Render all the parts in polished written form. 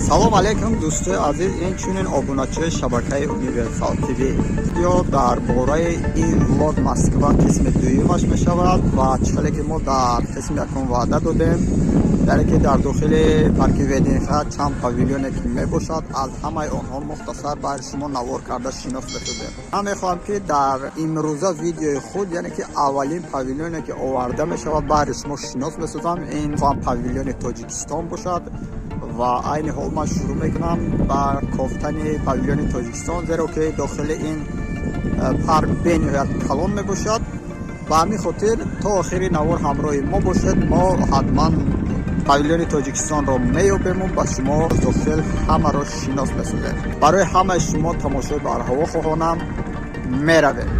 салом алейкум дӯстои азиз, инчунин обуначаи шабакаи Универсал ТВ. Видео дар бораи ин влог Москва қисми дуюмаш мешавад ва чихеле ки мо дар қисми якум ваъда додем, яъне ки дар дохили парки Вединха чанд павильоне ки мебошад, аз ҳамаи онҳо мухтасар баҳри шумо навор карда шинос бисозем. Ман мехоҳам ки дар имрӯза видеои худ, яъне ки аввалин павильоне ки оварда мешавад баҳри шумо шинос бисозам, ин павильони Тоҷикистон бошад. ва айни ҳол ман шурӯъ мекунам ба кофтани павильони Тоҷикистон, зеро ки дохили ин парк бениҳоят калон мебошад. Ба ҳамин хотир то охири навор ҳамроҳи мо бошед. Мо ҳатман павильони Тоҷикистонро меёбему, ба шумо дохил ҳамаро шинос месозем. Барои ҳамаи шумо тамошои барҳаво хоҳонам, меравем.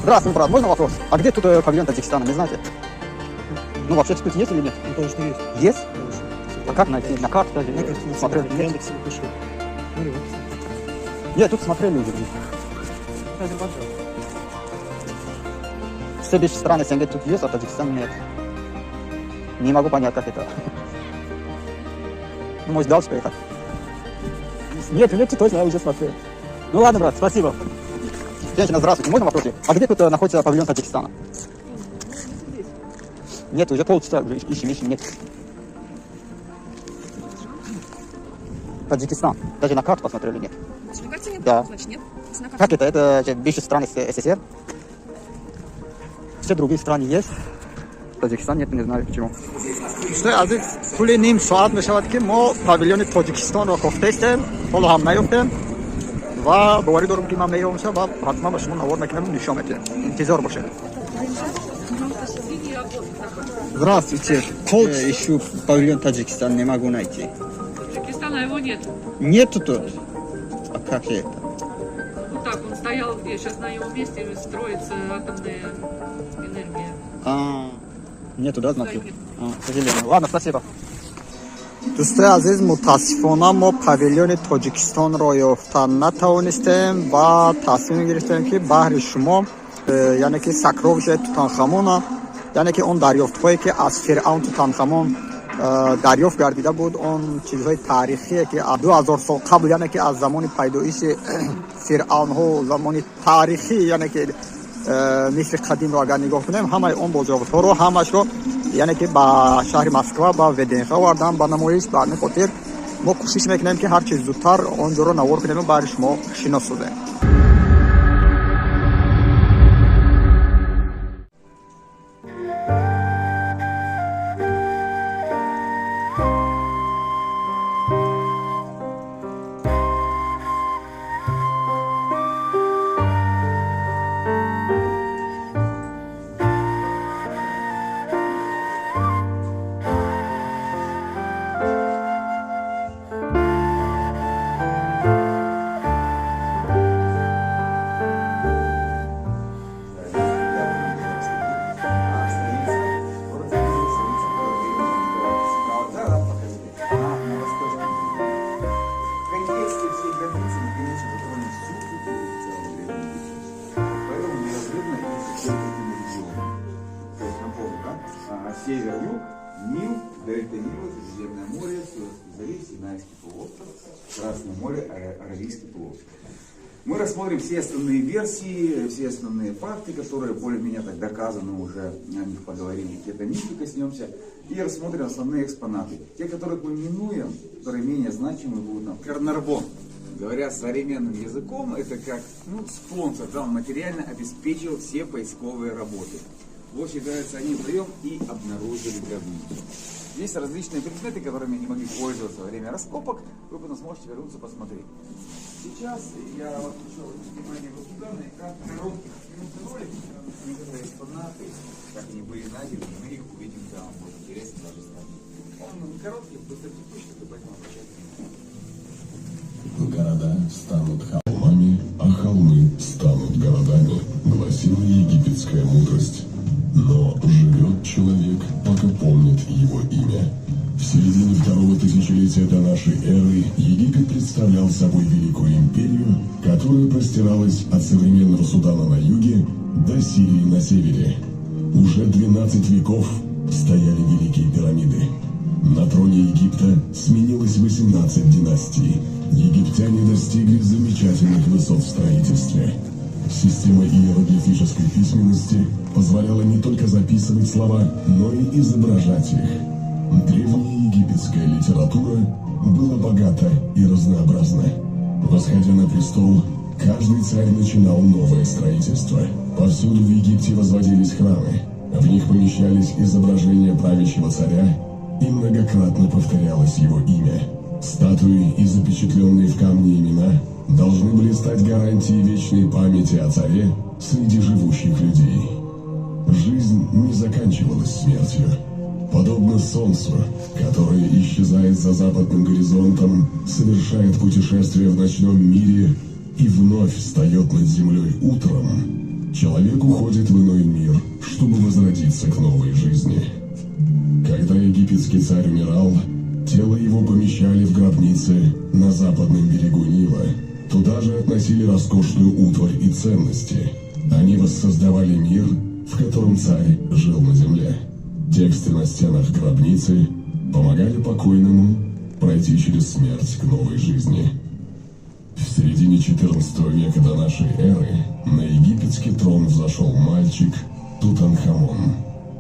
Здравствуйте, брат, можно вопрос? А где тут павильон Таджикистана, не знаете? Ну, вообще тут есть или нет? Ну, конечно, есть. Есть? А как найти? На карте даже? На карте Смотрели? в Яндексе напишу. Нет, тут смотрели уже. Все бывшие страны СНГ тут есть, а Таджикистан нет. Не могу понять, как это. Ну, может, дальше поехать? Нет, точно, я уже смотрел. Ну ладно, брат, спасибо. Женщина, здравствуйте, можно вопрос? А где тут находится павильон Таджикистана? Нет, уже полчаса уже ищем, нет. Таджикистан. Даже на карту посмотрели, нет. На карте нет? Да. Значит, нет. На карте. Как это? Это бывшие страны СССР? Все другие страны есть. Таджикистан нет, не знаю почему. Что, азиз, пули ним соат мешавад ки мо павильони Тоҷикистонро хофтаистем, ҳоло ҳам наёфтем. ва боварӣ дорам ки ман меёбамша ва ҳатман ба шумо навор мекунам, нишон метиҳем. Интизор бошед. Здравствуйте. Ищу павильон Таджикистан, не могу найти. Таджикистана его нет. Нету тут? А как это? Вот так, он стоял где? Сейчас на его месте строится атомная энергия. Нету, да, знаки? К сожалению. Ладно, спасибо. дӯстои азиз, мутаассифона мо павильони Тоҷикистонро ёфта натавонистем ва тасмим гирифтем ки баҳри шумо, яъне ки сакровиши Тутанхамона, яъне ки он дарёфтҳое ки аз Фиръавн Тутанхамон дарёфт гардида буд, он чизҳои таърихие ки 2000 сол қабл, яъне ки аз замони пайдоиши фиръавнҳо, замони таърихӣ, яъне ки мисри қадимро агар нигоҳ кунем, ҳамаи он бозёфтҳоро ҳамашро яъне ки ба шаҳри Москва ба Вединха овардам ба намоиш. Ба ҳамин хотир мо кӯшиш мекунем ки ҳар чиз зудтар онҷоро навор кунем ва баҳри шумо шинос созем. Север-юг, Нил, дельта Нила, Средиземное море, Суэцкий залив, Синайский полуостров, Красное море, Аравийский полуостров. Мы рассмотрим все основные версии, все основные факты, которые более-менее так доказаны уже, о них поговорим, какие-то мифы коснемся, и рассмотрим основные экспонаты. Те, которых мы минуем, которые менее значимые будут нам. Карнарвон, говоря современным языком, это как спонсор, да, он материально обеспечил все поисковые работы. Вот считается, они вдвоем и обнаружили гробницу. Здесь различные предметы, которыми они могли пользоваться во время раскопок. Вы потом сможете вернуться посмотреть. Сейчас я отключу внимание вот туда, на экран коротких минутный ролик. Некоторые экспонаты, как они были найдены, мы их увидим там. Будет интересно даже сравнить. Он короткий, быстро текущий, поэтому обращайте внимание. Города станут холмами, а холмы станут городами, гласила египетская мудрость. Но живет человек, пока помнит середине второго тысячелетия до нашей эры Египет представлял собой великую империю, которая простиралась от современного Судана на юге до Сирии на севере. Уже 12 веков стояли великие пирамиды. На троне Египта сменилось 18 династий. Египтяне достигли замечательных высот в строительстве. Система иероглифической письменности позволяла не только записывать слова, но и изображать их. Древняя египетская литература была богата и разнообразна. Восходя на престол, каждый царь начинал новое строительство. Повсюду в Египте возводились храмы. В них помещались изображения правящего царя, и многократно повторялось его имя. Статуи и запечатленные в камне имена должны были стать гарантией вечной памяти о царе среди живущих людей. Жизнь не заканчивалась смертью. Подобно солнцу, которое исчезает за западным горизонтом, совершает путешествие в ночном мире и вновь встает над землей утром, человек уходит в иной мир, чтобы возродиться к новой жизни. Когда египетский царь умирал, тело его помещали в гробнице на западном берегу Нила. Туда же относили роскошную утварь и ценности. Они воссоздавали мир, в котором царь жил на земле. Тексты на стенах гробницы помогали покойному пройти через смерть к новой жизни. В середине XIV века до нашей эры на египетский трон взошел мальчик Тутанхамон.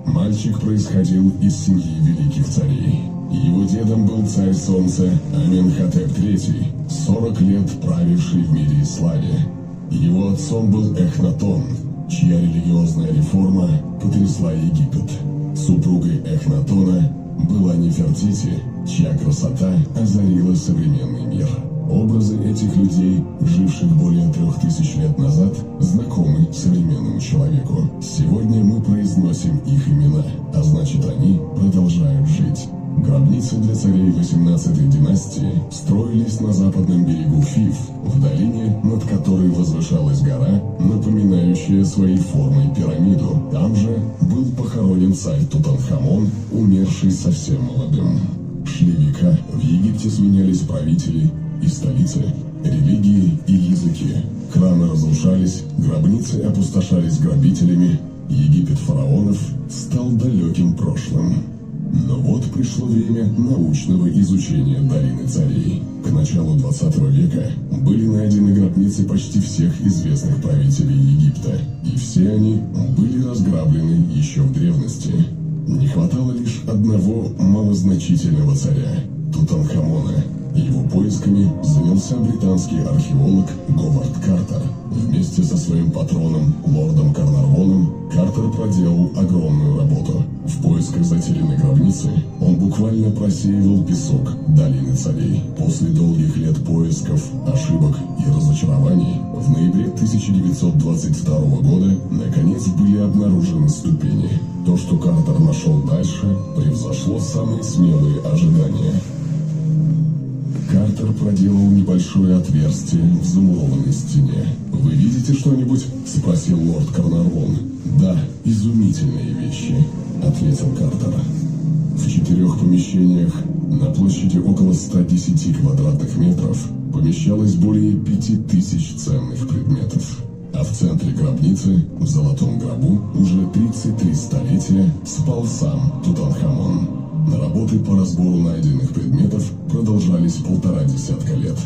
Мальчик происходил из семьи великих царей. Его дедом был царь солнца Аменхотеп III, 40 лет правивший в мире и славе. Его отцом был Эхнатон, чья религиозная реформа потрясла Египет. Супругой Эхнатона была Нефертити, чья красота озарила современный мир. Образы этих людей, живших более 3000 лет назад, знакомы современному человеку. Сегодня мы произносим их имена, а значит, они продолжают жить. Гробницы для царей 18-й династии строились на западном берегу Фив, в долине, над которой возвышалась гора, напоминающая своей формой пирамиду. Там же был похоронен царь Тутанхамон, умерший совсем молодым. Шли века, в Египте сменялись правители и столицы, религии и языки. Храмы разрушались, гробницы опустошались грабителями. Египет фараонов стал далеким прошлым. Но вот пришло время научного изучения долины царей. К началу 20 века были найдены гробницы почти всех известных правителей Египта, и все они были разграблены еще в древности. Не хватало лишь одного малозначительного царя – Тутанхамона. Его поисками занялся британский археолог Говард Картер. Вместе со своим патроном, лордом Карнарвоном, Картер проделал огромную работу. В поисках затерянной гробницы он буквально просеивал песок долины царей. После долгих лет поисков, ошибок и разочарований, в ноябре 1922 года наконец были обнаружены ступени. То, что Картер нашел дальше, превзошло самые смелые ожидания. Картер проделал небольшое отверстие в замурованной стене. «Вы видите что-нибудь?» – спросил лорд Карнарвон. «Да, изумительные вещи», – ответил Картер. В 4 помещениях на площади около 110 квадратных метров помещалось более 5000 ценных предметов. А в центре гробницы, в золотом гробу, уже 33 столетия спал сам Тутанхамон. Работы по разбору найденных предметов продолжались 1,5 десятка лет.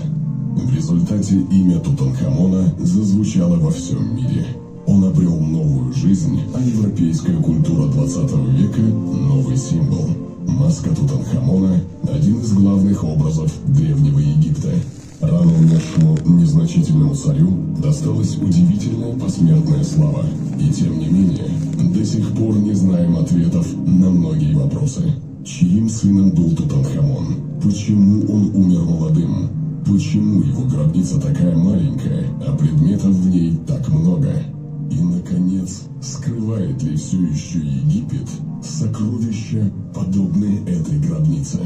В результате имя Тутанхамона зазвучало во всем мире. Он обрел новую жизнь, а европейская культура 20 века – новый символ. Маска Тутанхамона – один из главных образов Древнего Египта. Рано умершему незначительному царю досталась удивительная посмертная слава. И тем не менее, до сих пор не знаем ответов на многие вопросы. Чьим сыном был Тутанхамон? Почему он умер молодым? Почему его гробница такая маленькая, а предметов в ней так много? И, наконец, скрывает ли все еще Египет сокровища, подобные этой гробнице?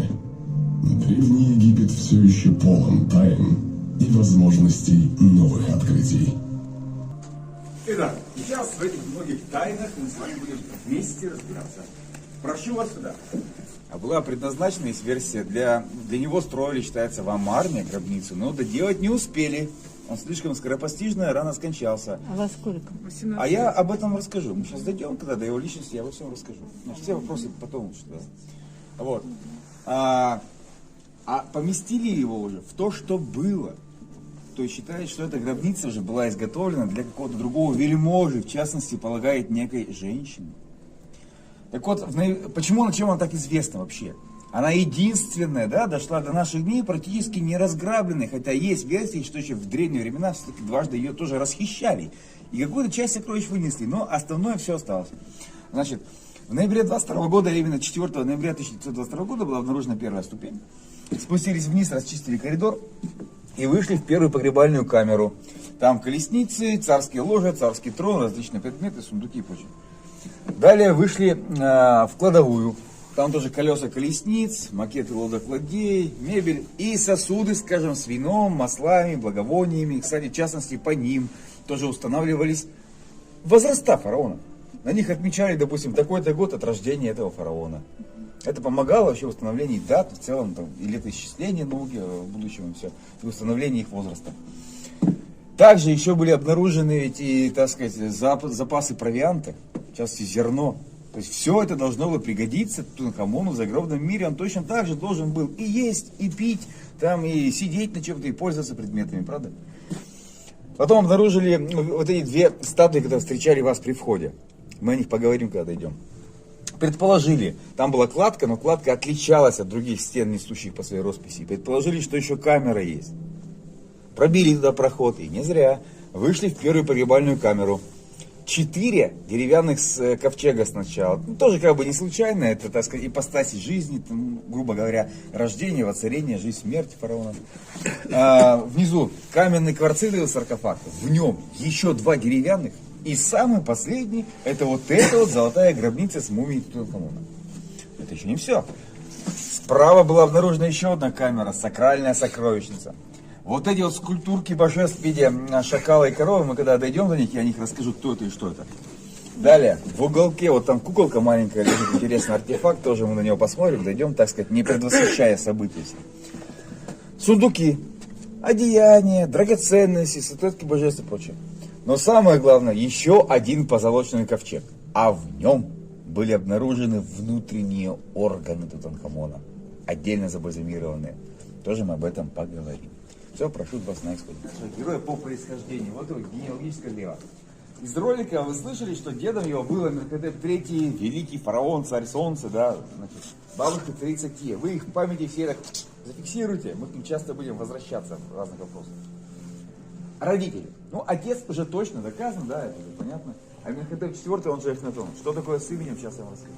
Древний Египет все еще полон тайн и возможностей новых открытий. Итак, сейчас в этих многих тайнах мы с вами будем вместе разбираться. Прошу вас сюда. а была предназначена, есть версия, для него строили, считается, в Амарне гробницу, но доделать не успели. Он слишком скоропостижно рано скончался. А во сколько? 18 А я об этом расскажу. Мы сейчас дойдем, когда до его личности, я обо всем расскажу. Значит, все вопросы потом лучше. Да? Вот. А поместили его уже в то, что было. То есть считает, что эта гробница уже была изготовлена для какого-то другого вельможи, в частности, полагает, некой женщины. Так вот, почему, чем она так известна вообще? Она единственная, да, дошла до наших дней практически не разграбленной, хотя есть версии, что еще в древние времена все-таки дважды ее тоже расхищали. И какую-то часть сокровищ вынесли, но основное все осталось. Значит, в ноябре 22 года, или именно 4 ноября 1922 года была обнаружена первая ступень. Спустились вниз, расчистили коридор и вышли в первую погребальную камеру. Там колесницы, царские ложи, царский трон, различные предметы, сундуки и прочее. Далее вышли в кладовую. Там тоже колеса колесниц, макеты лодок-ладей, мебель и сосуды, скажем, с вином, маслами, благовониями. Кстати, в частности, по ним тоже устанавливались возраста фараона. На них отмечали, допустим, такой-то год от рождения этого фараона. Это помогало вообще в установлении дат, в целом, там, и летоисчисления науки в будущем, и все, и установлении их возраста. Также еще были обнаружены эти, так сказать, запасы провианта, в частности, зерно. То есть все это должно было пригодиться Тутанхамону в загробном мире. Он точно так же должен был и есть, и пить, там, и сидеть на чем-то, и пользоваться предметами, правда? Потом обнаружили вот эти две статуи, которые встречали вас при входе. Мы о них поговорим, когда дойдем. Предположили, там была кладка, но кладка отличалась от других стен, несущих по своей росписи. Предположили, что еще камера есть. Пробили туда проход, и не зря. Вышли в первую погребальную камеру. 4 деревянных ковчега сначала. Ну, тоже как бы не случайно, это, так сказать, ипостаси жизни, там, грубо говоря, рождение, воцарение, жизнь, смерть фараона. Внизу каменный кварцитовый саркофаг, в нем еще 2 деревянных, и самый последний, это вот эта вот золотая гробница с мумией Тутанхамона. Это еще не все. Справа была обнаружена еще одна камера, сакральная сокровищница. Вот эти вот скульптурки божеств в виде шакала и коровы, мы когда дойдем до них, я о них расскажу, кто это и что это. Далее, в уголке, вот там куколка маленькая, лежит интересный артефакт, тоже мы на него посмотрим, дойдем, так сказать, не предвосхищая события. Сундуки, одеяния, драгоценности, статуэтки божеств и прочее. Но самое главное, еще один позолоченный ковчег, а в нем были обнаружены внутренние органы Тутанхамона, отдельно забальзамированные. Тоже мы об этом поговорим. Все, прошу вас на экскурсию. Герой по происхождению. Вот его генеалогическое древо. Из ролика вы слышали, что дедом его был Аменхотеп III, великий фараон, царь солнца, да, значит, бабушка царица Кия. Вы их в памяти все так зафиксируйте, мы к ним часто будем возвращаться в разных вопросах. Родители. Ну, отец уже точно доказан, да, это уже понятно. Аменхотеп IV, он же Эхнатон. Что такое с именем, сейчас я вам расскажу.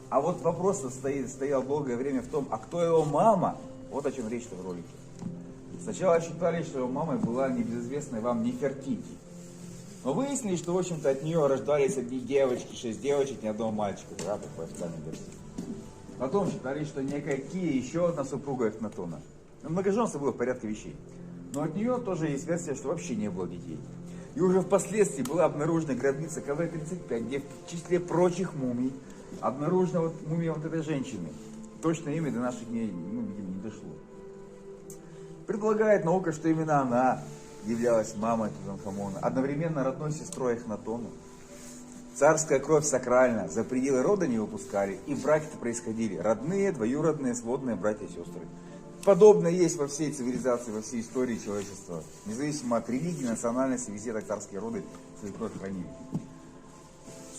А вот вопрос стоял долгое время в том, а кто его мама? Вот о чем речь-то в ролике. Сначала считали, что его мамой была небезызвестная вам Нефертити. Но выяснили, что, в общем-то, от нее рождались одни девочки, 6 девочек, ни одного мальчика, да, по официальной версии. Потом считали, что некая Кия, еще одна супруга Эхнатона. Но многоженство было в порядке вещей. Но от нее тоже есть версия, что вообще не было детей. И уже впоследствии была обнаружена гробница КВ-35, где в числе прочих мумий обнаружена вот мумия вот этой женщины. Точное имя до наших дней, ну, видимо, не дошло. Предполагает наука, что именно она являлась мамой Тутанхамона, одновременно родной сестрой Эхнатона. Царская кровь сакральна, за пределы рода не выпускали, и браки-то происходили родные, двоюродные, сводные братья и сестры. Подобное есть во всей цивилизации, во всей истории человечества. Независимо от религии, национальности, везде так царские роды свою кровь хранили.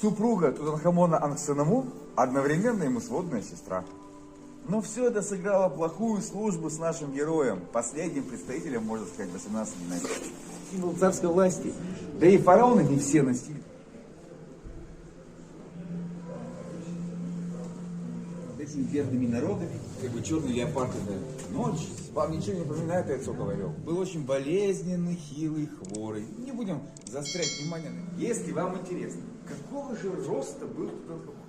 Супруга Тутанхамона Анхсенаму одновременно ему сводная сестра. Но все это сыграло плохую службу с нашим героем, последним представителем, можно сказать, 18 династии. Символ царской власти. Да и фараоны не все носили. Этими бедными народами, как бы черный леопард, это ночь, вам ничего не напоминает яйцо коварев. Был очень болезненный, хилый, хворый. Не будем заострять внимание на это. Если вам интересно, какого же роста был Тутанхамон?